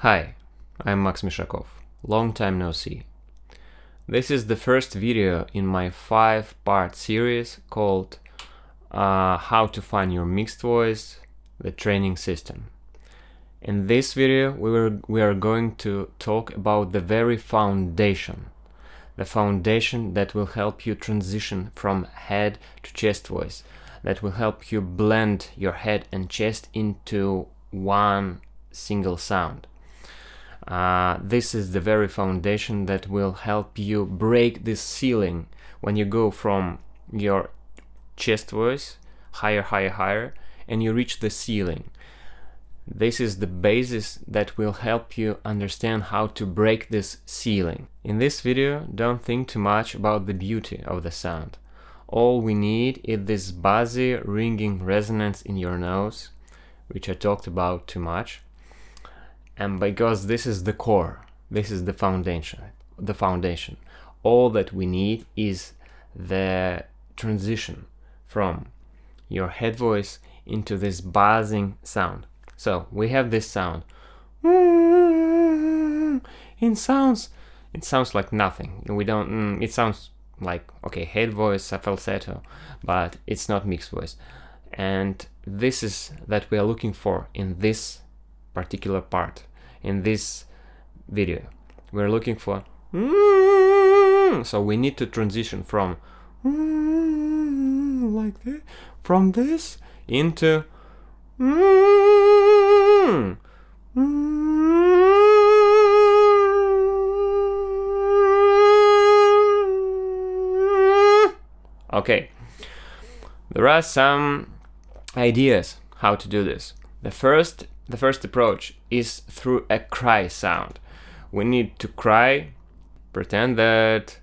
Hi, I'm Max Mishakov. Long time no see. This is the first video in my 5-part series called How to Find Your Mixed Voice, the Training System. In this video we are going to talk about the very foundation. The foundation that will help you transition from head to chest voice, that will help you blend your head and chest into one single sound. This is the very foundation that will help you break this ceiling when you go from your chest voice higher, and you reach the ceiling. This is the basis that will help you understand how to break this ceiling. In this video, don't think too much about the beauty of the sound. All we need is this buzzy, ringing resonance in your nose, which I talked about too much. And because this is the core, this is the foundation. All that we need is the transition from your head voice into this buzzing sound. So we have this sound. It sounds like nothing. It sounds like, okay, head voice, a falsetto, but it's not mixed voice. And this is that we are looking for in this particular part. In this video, we're looking for so we need to transition from like this, from this into okay. There are some ideas how to do this. The first approach is through a cry sound. We need to cry, pretend that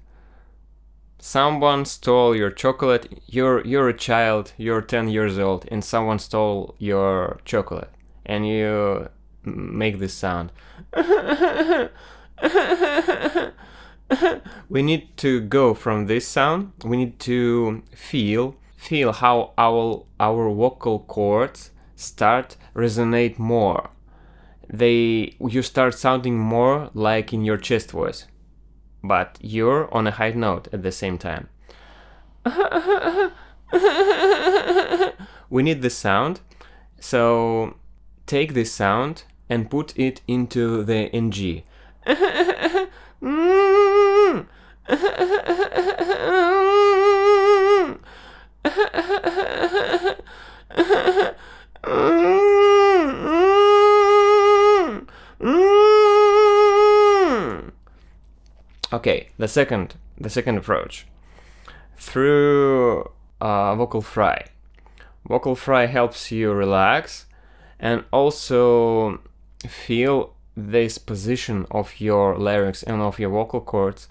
someone stole your chocolate. You're a child, you're 10 years old, and someone stole your chocolate, and you make this sound. We need to go from this sound. We need to feel how our vocal cords start resonate more. You start sounding more like in your chest voice, but you're on a high note at the same time. We need this sound, so take this sound and put it into the NG. Okay, the second approach, through vocal fry. Vocal fry helps you relax and also feel this position of your larynx and of your vocal cords.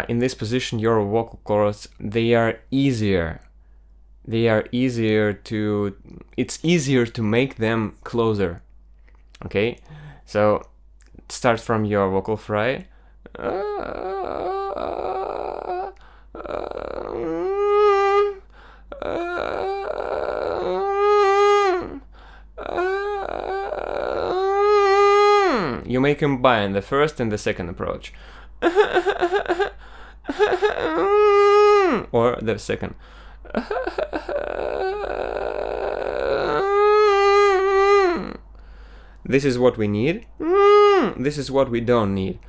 In this position, your vocal cords, it's easier to make them closer. Okay, so start from your vocal fry. You may combine the first and the second approach, or the second. This is what we need. This is what we don't need.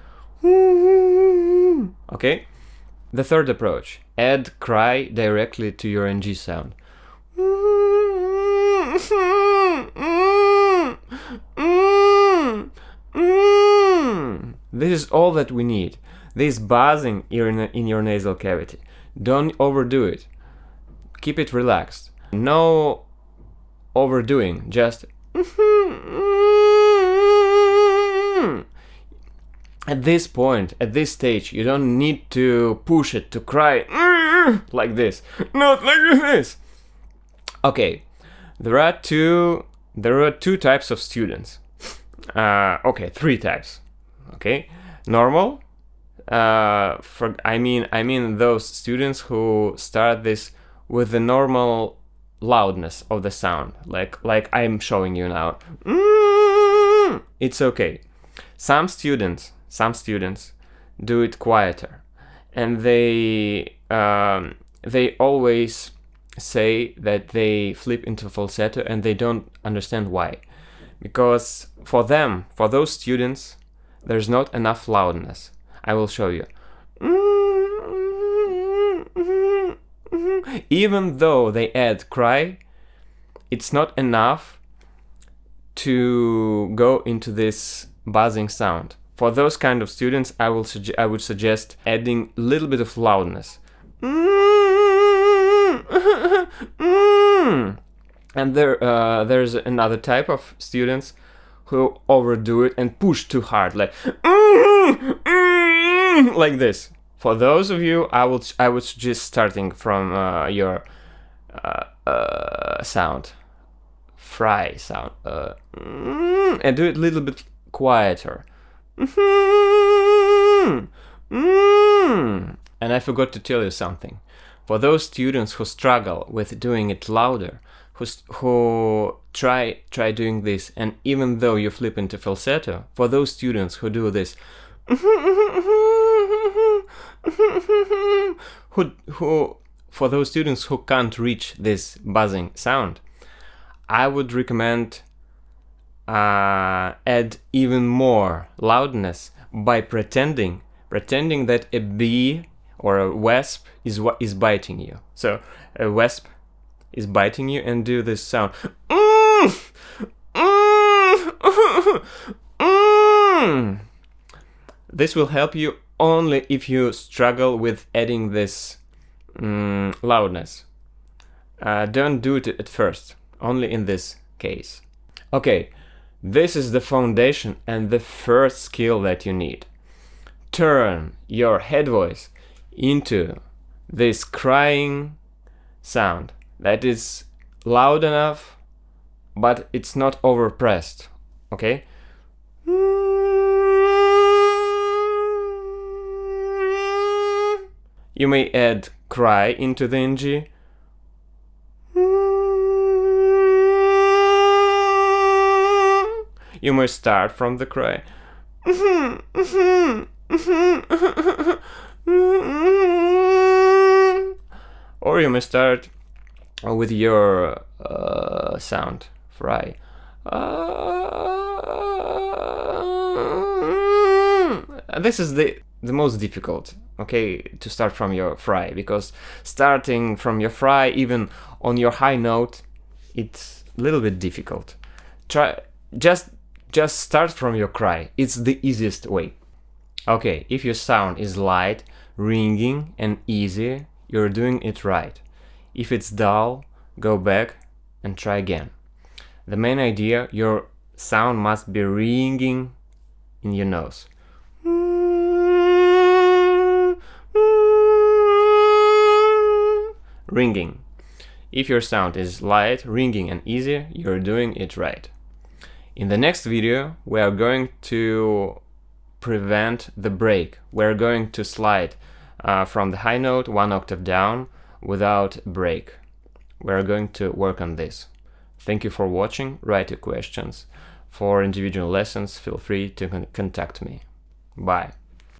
Okay? The third approach, add cry directly to your NG sound. This is all that we need. This buzzing in your nasal cavity. Don't overdo it. Keep it relaxed. No overdoing, just at this point, at this stage, you don't need to push it to cry like this. Not like this. Okay, there are two types of students. Okay, 3 types. Okay, normal. I mean those students who start this with the normal loudness of the sound, like I'm showing you now. it's okay. Some students do it quieter, and they always say that they flip into falsetto, and they don't understand why. Because for those students, there's not enough loudness. I will show you. Even though they add cry, it's not enough to go into this buzzing sound. For those kind of students, I would suggest adding a little bit of loudness. And there's another type of students who overdo it and push too hard, like this. For those of you, I would suggest starting from your sound, fry sound, and do it a little bit quieter. And I forgot to tell you something. For those students who struggle with doing it louder, who try doing this, and even though you flip into falsetto, for those students who do this, for those students who can't reach this buzzing sound, I would recommend add even more loudness by pretending that a bee or a wasp is biting you. So a wasp is biting you, and do this sound. This will help you only if you struggle with adding this loudness. Don't do it at first, only in this case. Okay, this is the foundation and the first skill that you need. Turn your head voice into this crying sound that is loud enough, but it's not overpressed, okay? You may add cry into the NG. You may start from the cry. Or you may start with your sound, fry. This is the most difficult, okay, to start from your fry, because starting from your fry, even on your high note, it's a little bit difficult. Just start from your cry. It's the easiest way. Okay, if your sound is light, ringing, and easy, you're doing it right. If it's dull, go back and try again. The main idea, your sound must be ringing in your nose. Ringing. If your sound is light, ringing, and easy, you're doing it right. In the next video, we are going to prevent the break. We're going to slide from the high note 1 octave down without break. We're going to work on this. Thank you for watching. Write your questions. For individual lessons, feel free to contact me. Bye.